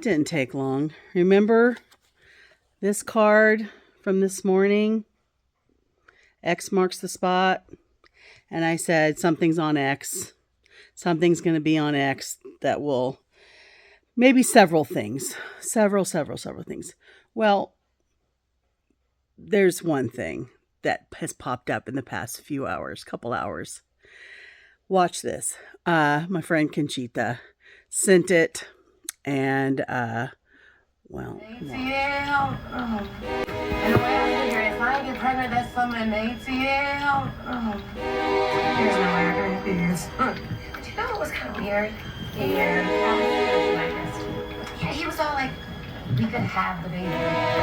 didn't take long. Remember this card from this morning? X marks the spot. And I said, something's on X. Something's going to be on X that will, maybe several things. Several things. Well, there's one thing that has popped up in the past couple hours. Watch this. My friend Conchita sent it, and well, ATL. And the way I figure, if I get pregnant that summer in ATL, there's no way I can figures. But you know what was kind of weird? Yeah, he was all like, we could have the baby.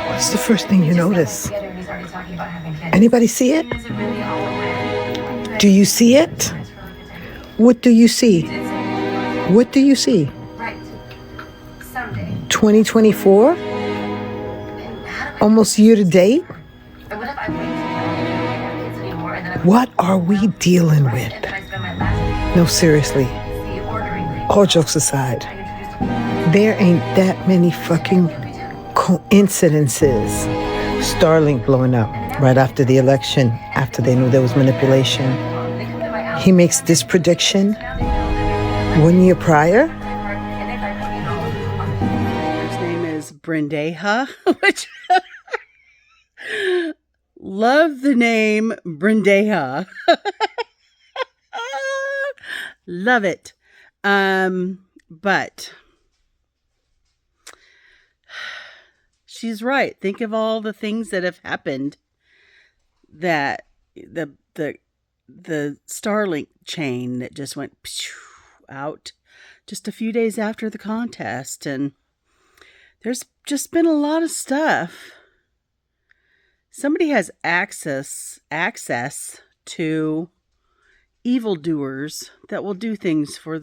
What's the first thing you notice? Anybody see it? Do you see it? What do you see? What do you see? Right. Someday. 2024? Almost year to date? What are we dealing with? No, seriously. All jokes aside, there ain't that many fucking coincidences. Starlink blowing up right after the election, after they knew there was manipulation. He makes this prediction 1 year prior. His name is Brendeha, which love the name Brendeha. Love it. But she's right. Think of all the things that have happened, that the Starlink chain that just went out just a few days after the contest, and there's just been a lot of stuff. Somebody has access to evildoers that will do things for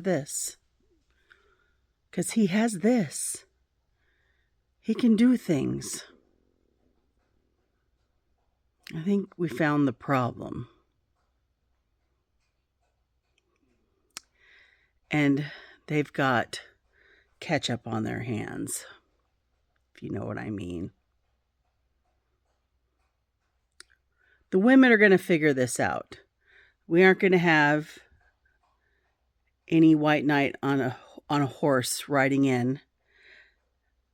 this, because he has this. He can do things. I think we found the problem. And they've got ketchup on their hands, if you know what I mean. The women are going to figure this out. We aren't going to have any white knight on a horse riding in.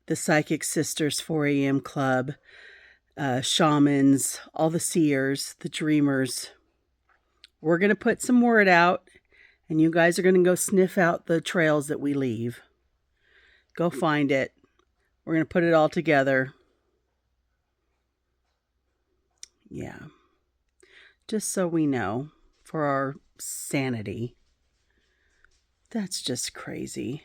The Psychic Sisters 4 a.m. Club, shamans, all the seers, the dreamers. We're going to put some word out, and you guys are going to go sniff out the trails that we leave. Go find it. We're going to put it all together. Yeah. Just so we know, for our sanity. That's just crazy.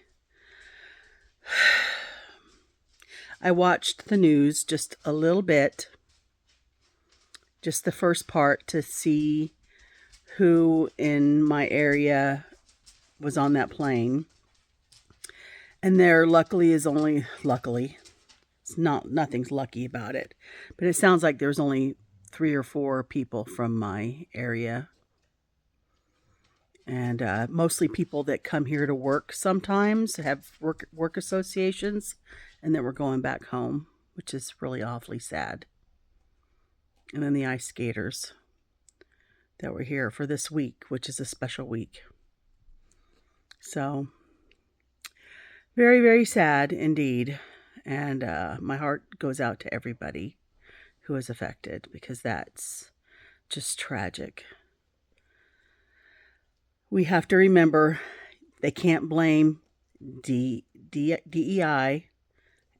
I watched the news just a little bit, just the first part, to see who in my area was on that plane. And there nothing's lucky about it, but it sounds like there's only 3 or 4 people from my area. And mostly people that come here to work sometimes, have work associations, and then we're going back home, which is really awfully sad. And then the ice skaters that were here for this week, which is a special week. So, very, very sad indeed. And my heart goes out to everybody who is affected, because that's just tragic. We have to remember they can't blame DEI,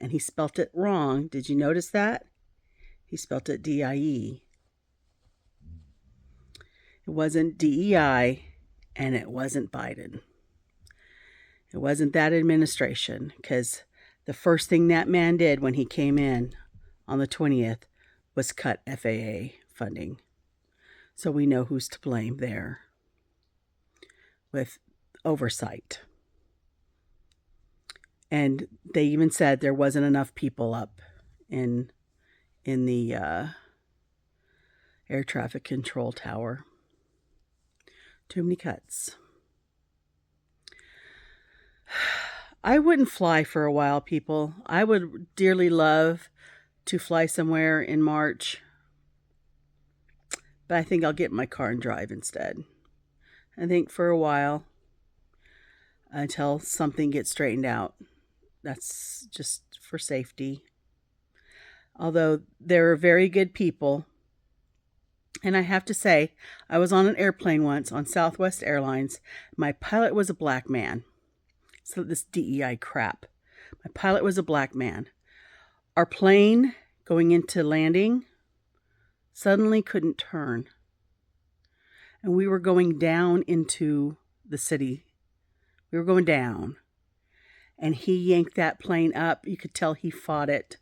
and he spelt it wrong. Did you notice that? He spelt it DIE. It wasn't DEI, and it wasn't Biden. It wasn't that administration, because the first thing that man did when he came in on the 20th was cut FAA funding. So we know who's to blame there with oversight. And they even said there wasn't enough people up in the air traffic control tower. Too many cuts. I wouldn't fly for a while, people. I would dearly love to fly somewhere in March, but I think I'll get in my car and drive instead. I think for a while until something gets straightened out. That's just for safety. Although there are very good people. And I have to say, I was on an airplane once on Southwest Airlines. My pilot was a black man. So this DEI crap. My pilot was a black man. Our plane going into landing suddenly couldn't turn. And we were going down into the city. We were going down. And he yanked that plane up. You could tell he fought it.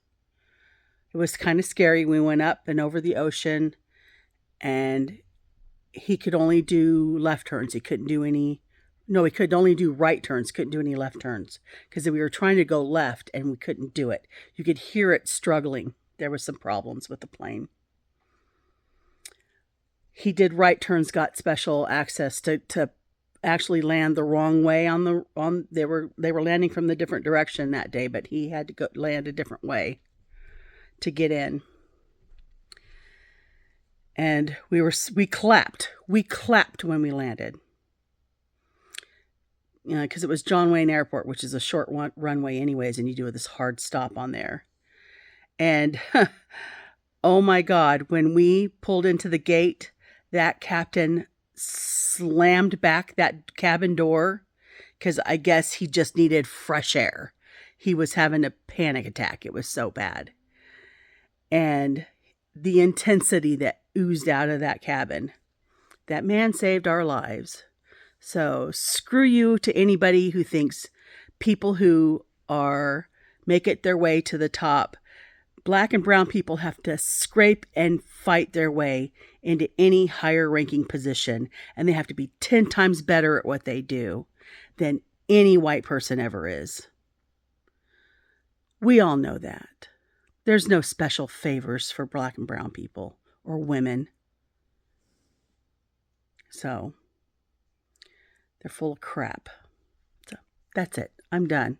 It was kind of scary. We went up and over the ocean, and he could only do left turns. He couldn't do any, no, he could only do right turns, couldn't do any left turns, because we were trying to go left and we couldn't do it. You could hear it struggling. There was some problems with the plane. He did right turns, got special access to actually land the wrong way they were landing from the different direction that day, but he had to go land a different way to get in. And we clapped when we landed, because it was John Wayne Airport, which is a short runway anyways, and you do this hard stop on there. And oh my God, when we pulled into the gate, that captain slammed back that cabin door, because I guess he just needed fresh air. He was having a panic attack. It was so bad. And the intensity that oozed out of that cabin, that man saved our lives. So screw you to anybody who thinks people who make it their way to the top. Black and brown people have to scrape and fight their way into any higher ranking position, and they have to be 10 times better at what they do than any white person ever is. We all know that. There's no special favors for black and brown people or women. So they're full of crap. So that's it. I'm done.